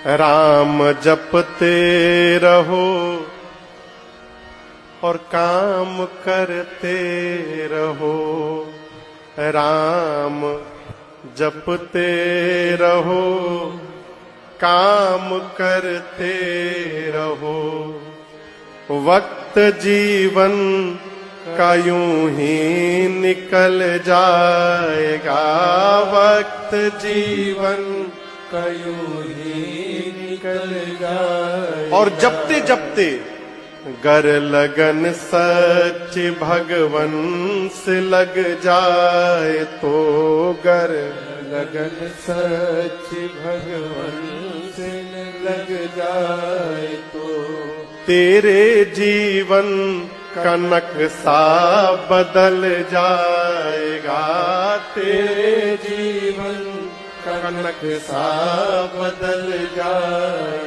राम जपते रहो और काम करते रहो। राम जपते रहो, काम करते रहो। वक्त जीवन का यूं ही निकल जाएगा, वक्त जीवन का यूं ही निकल जाएगा। और जपते जपते गर लगन सच भगवन से लग जाए तो, गर लगन सच भगवन से लग जाए तो, तेरे जीवन का नक्शा बदल जाएगा, तेरे जीवन का नक्शा बदल जाएगा।